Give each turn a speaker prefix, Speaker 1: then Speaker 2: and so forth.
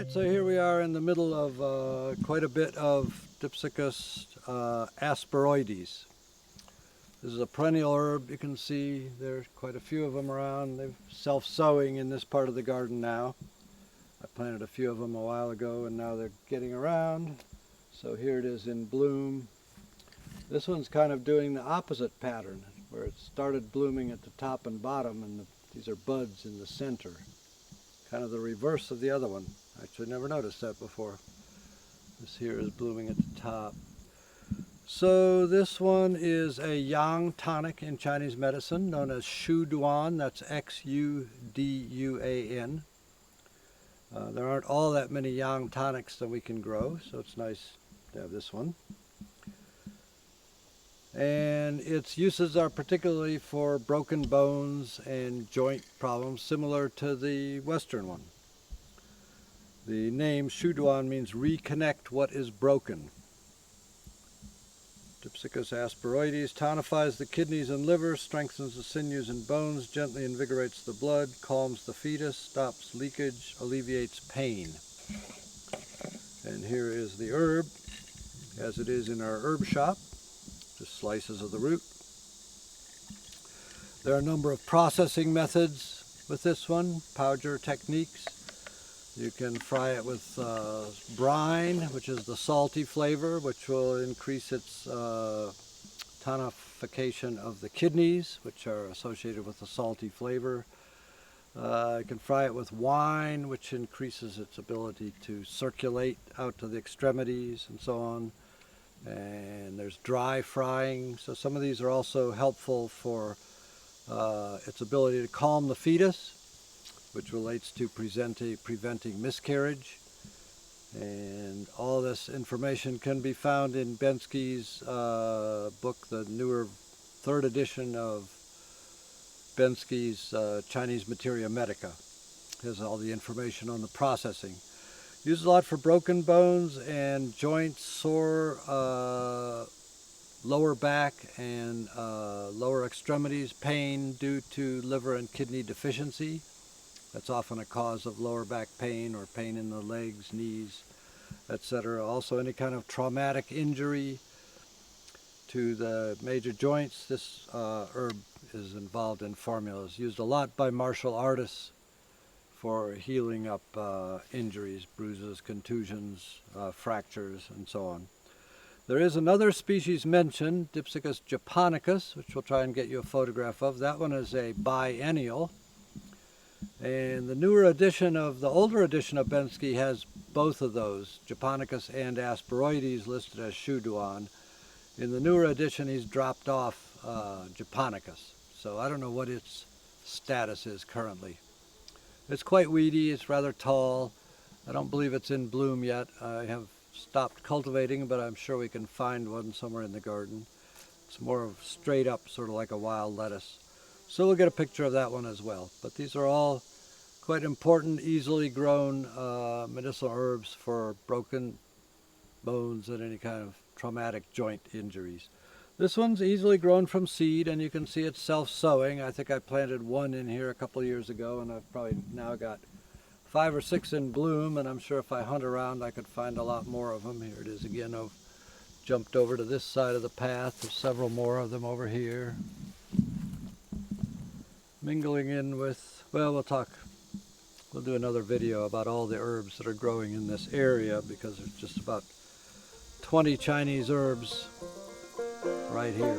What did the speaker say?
Speaker 1: Alright, so here we are in the middle of quite a bit of Dipsacus asperoides. This is a perennial herb. You can see there's quite a few of them around. They're self-sowing in this part of the garden now. I planted a few of them a while ago and now they're getting around. So here it is in bloom. This one's kind of doing the opposite pattern, where it started blooming at the top and bottom, and these are buds in the center. Kind of the reverse of the other one. I actually never noticed that before. This here is blooming at the top. So this one is a yang tonic in Chinese medicine, known as Shu Duan. That's X-U-D-U-A-N. There aren't all that many yang tonics that we can grow, so it's nice to have this one. And its uses are particularly for broken bones and joint problems, similar to the Western one. The name Shu Duan means reconnect what is broken. Dipsacus asperoides tonifies the kidneys and liver, strengthens the sinews and bones, gently invigorates the blood, calms the fetus, stops leakage, alleviates pain. And here is the herb, as it is in our herb shop. Just slices of the root. There are a number of processing methods with this one, powder techniques. You can fry it with brine, which is the salty flavor, which will increase its tonification of the kidneys, which are associated with the salty flavor. You can fry it with wine, which increases its ability to circulate out to the extremities and so on. And there's dry frying, so some of these are also helpful for its ability to calm the fetus, which relates to preventing miscarriage. And all this information can be found in Bensky's book, the newer third edition of Bensky's Chinese Materia Medica. It has all the information on the processing. Used a lot for broken bones and joints, sore lower back and lower extremities, pain due to liver and kidney deficiency. That's often a cause of lower back pain or pain in the legs, knees, etc. Also any kind of traumatic injury to the major joints. This herb is involved in formulas. Used a lot by martial artists for healing up injuries, bruises, contusions, fractures, and so on. There is another species mentioned, Dipsacus japonicus, which we'll try and get you a photograph of. That one is a biennial. And the newer edition of, the older edition of Bensky has both of those, japonicus and asperoides, listed as Shu Duan. In the newer edition, he's dropped off japonicus. So I don't know what its status is currently. It's quite weedy, it's rather tall. I don't believe it's in bloom yet. I have stopped cultivating, but I'm sure we can find one somewhere in the garden. It's more of straight up, sort of like a wild lettuce. So we'll get a picture of that one as well. But these are all quite important, easily grown medicinal herbs for broken bones and any kind of traumatic joint injuries. This one's easily grown from seed, and you can see it's self-sowing. I think I planted one in here a couple of years ago, and I've probably now got 5 or 6 in bloom, and I'm sure if I hunt around I could find a lot more of them. Here it is again. I've jumped over to this side of the path. There's several more of them over here. Mingling in with, well, we'll do another video about all the herbs that are growing in this area, because there's just about 20 Chinese herbs right here.